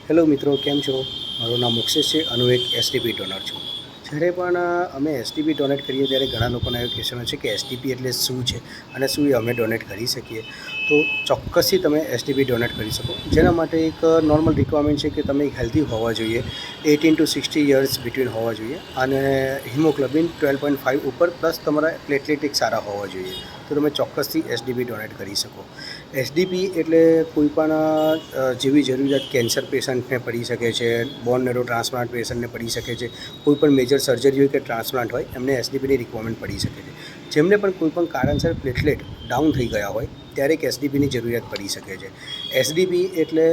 Hello મિત્રો, કેમ છો? મારું નામ મુક્ષેશ છે અને હું એક એસટીપી ડોનર છું. જ્યારે પણ અમે એસટીપી ડોનેટ કરીએ ત્યારે ઘણા લોકોના એવો ક્વેશ્ચન હોય છે કે એસટીપી એટલે શું છે અને શું એ અમે ડોનેટ કરી શકીએ. તો ચોક્કસથી તમે એસટીપી ડોનેટ કરી શકો. જેના માટે એક નોર્મલ રિક્વાયરમેન્ટ છે કે તમે હેલ્ધી હોવા જોઈએ, 18 to 60 યર્સ બિટવીન હોવા જોઈએ અને હિમોગ્લોબિન 12.5 ઉપર પ્લસ તમારા પ્લેટલેટ એક સારા હોવા જોઈએ. તો તમે ચોક્કસથી એસડીપી ડોનેટ કરી શકો. એસડીપી એટલે કોઈ પણ જેવી જરૂરિયાત કેન્સર પેશન્ટને પડી શકે છે, બોન મેરો ટ્રાન્સપ્લાન્ટ પેશન્ટને પડી શકે છે, કોઈ પણ મેજર સર્જરી હોય કે ટ્રાન્સપ્લાન્ટ હોય એમને એસડીપીની રિક્વાયરમેન્ટ પડી શકે છે. જેમને પણ કોઈ પણ કારણસર પ્લેટલેટ ડાઉન થઈ ગયા હોય ત્યારે એક એસડીપીની જરૂરિયાત પડી શકે છે. એસડીપી એટલે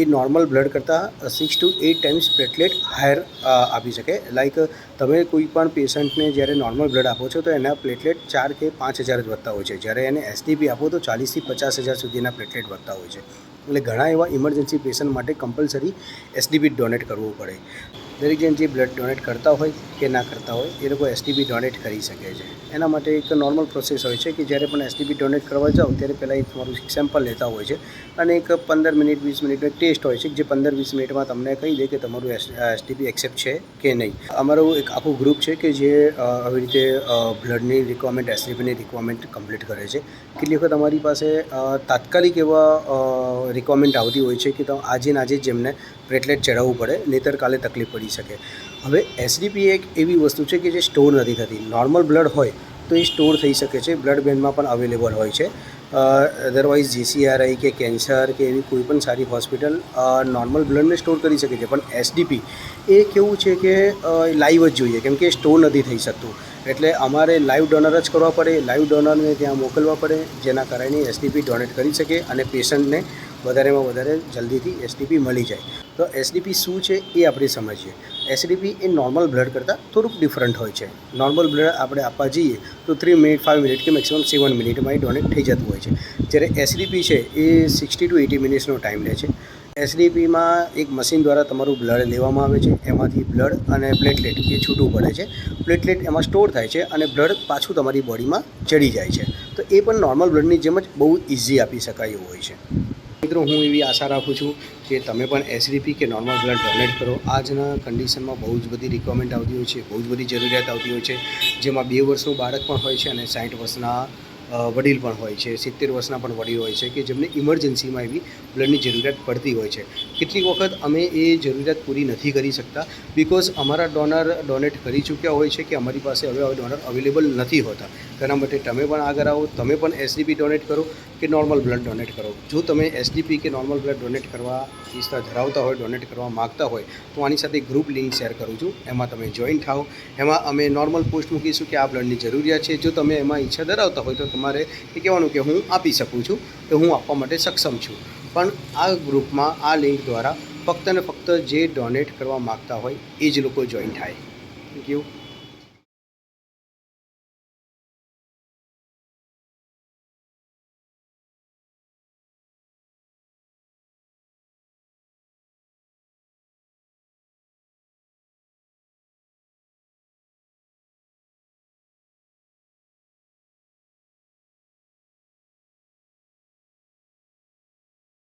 એ નોર્મલ બ્લડ કરતાં 6 to 8 ટાઈમ્સ પ્લેટલેટ હાયર આપી શકે. લાઈક તમે કોઈ પણ પેશન્ટને જ્યારે નોર્મલ બ્લડ આપો છો તો એના પ્લેટલેટ 4 કે 5,000 જ વધતા હોય છે. જ્યારે એને એસડીપી આપો તો 40,000 થી 50,000 સુધીના પ્લેટલેટ વધતા હોય છે. એટલે ઘણા એવા ઇમરજન્સી પેશન્ટ માટે કમ્પલસરી એસડીપી ડોનેટ કરવું પડે. દરેક જણ જે બ્લડ ડોનેટ કરતા હોય કે ના કરતા હોય એ લોકો એસડીપી ડોનેટ કરી શકે છે. એના માટે એક નોર્મલ પ્રોસેસ હોય છે કે જ્યારે પણ એસડીપી ડોનેટ કરવા જાઓ ત્યારે પહેલાં એક તમારું સેમ્પલ લેતા હોય છે અને એક 15 મિનિટ 20 મિનિટનો ટેસ્ટ હોય છે જે 15-20 મિનિટમાં તમને કહી દે કે તમારું એસડીપી એક્સેપ્ટ છે કે નહીં. અમારું એક આખું ગ્રુપ છે કે જે આવી રીતે બ્લડની રિક્વાયરમેન્ટ, એસડીપીની રિક્વાયરમેન્ટ કમ્પ્લીટ કરે છે. કેટલી વખત અમારી પાસે તાત્કાલિક એવા રિક્વાયરમેન્ટ આવતી હોય છે કે તો આજે ને આજે જ જેમને પ્લેટલેટ ચડાવવું પડે, નહીંતર કાલે તકલીફ પડી શકે. હવે એસડીપી એક એવી વસ્તુ છે કે જે સ્ટોર નથી થતી. નોર્મલ બ્લડ હોય તો એ સ્ટોર થઈ શકે છે, બ્લડ બેંકમાં પણ અવેલેબલ હોય છે. અધરવાઇઝ જીસીઆરઆઈ કે કેન્સર કે એવી કોઈ પણ સારી હોસ્પિટલ નોર્મલ બ્લડને સ્ટોર કરી શકે છે, પણ એસડીપી એ કેવું છે કે લાઈવ જ જોઈએ, કેમ કે સ્ટોર નથી થઈ શકતું. એટલે અમારે લાઈવ ડોનર જ કરવા પડે, લાઈવ ડોનરને ત્યાં મોકલવા પડે, જેના કારણે એસડીપી ડોનેટ કરી શકે અને પેશન્ટને વધારેમાં વધારે જલ્દીથી એસડીપી મળી જાય. તો એસડીપી શું છે એ આપણે સમજીએ. એસડીપી એ નોર્મલ બ્લડ કરતાં થોડુંક ડિફરન્ટ હોય છે. નોર્મલ બ્લડ આપણે આપવા જઈએ તો 3 મિનિટ 5 મિનિટ કે મેક્સિમમ 7 મિનિટમાં એ ડોનેટ થઈ જતું હોય છે. જ્યારે એસડીપી છે એ 60 to 80 મિનિટ્સનો ટાઈમ લે છે. એસડીપીમાં એક મશીન દ્વારા તમારું બ્લડ લેવામાં આવે છે, એમાંથી બ્લડ અને પ્લેટલેટ એ છૂટું પડે છે. પ્લેટલેટ એમાં સ્ટોર થાય છે અને બ્લડ પાછું તમારી બોડીમાં ચડી જાય છે. તો એ પણ નોર્મલ બ્લડની જેમ જ બહુ ઇઝી આપી શકાય એવું હોય છે. મિત્રો, હું એવી આશા રાખું છું કે તમે પણ એસડીપી કે નોર્મલ બ્લડ ડોનેટ કરો. આજના કન્ડિશનમાં બહુ જ બધી રિક્વાયરમેન્ટ આવતી હોય છે, બહુ જ બધી જરૂરિયાત આવતી હોય છે, જેમાં 2 વર્ષનું બાળક પણ હોય છે અને 60 વર્ષના વડીલ પણ હોય છે, 70 વર્ષના પણ વડીલ હોય છે કે જેમને ઇમરજન્સીમાં એવી બ્લડની જરૂરિયાત પડતી હોય છે. કેટલીક વખત અમે એ જરૂરિયાત પૂરી નથી કરી શકતા બિકોઝ અમારા ડોનર ડોનેટ કરી ચૂક્યા હોય છે કે અમારી પાસે હવે ડોનર અવેલેબલ નથી હોતા. તેના માટે તમે પણ આગળ આવો, તમે પણ એસડીપી ડોનેટ કરો કે નોર્મલ બ્લડ ડોનેટ કરો. જો તમે એસડીપી કે નોર્મલ બ્લડ ડોનેટ કરવા ઈચ્છા ધરાવતા હોય, ડોનેટ કરવા માગતા હોય તો આની સાથે ગ્રુપ લિંક શેર કરું છું, એમાં તમે જોઈન થાઓ. એમાં અમે નોર્મલ પોસ્ટ મૂકીશું કે આ બ્લડની જરૂરિયાત છે. જો તમે એમાં ઈચ્છા ધરાવતા હોય તો તમારે એ કહેવાનું કે હું આપી શકું છું, કે હું આપવા માટે સક્ષમ છું. પણ આ ગ્રુપમાં આ લિંક દ્વારા ફક્ત ને ફક્ત જે ડોનેટ કરવા માગતા હોય એ જ લોકો જોઈન થાય. Thank you.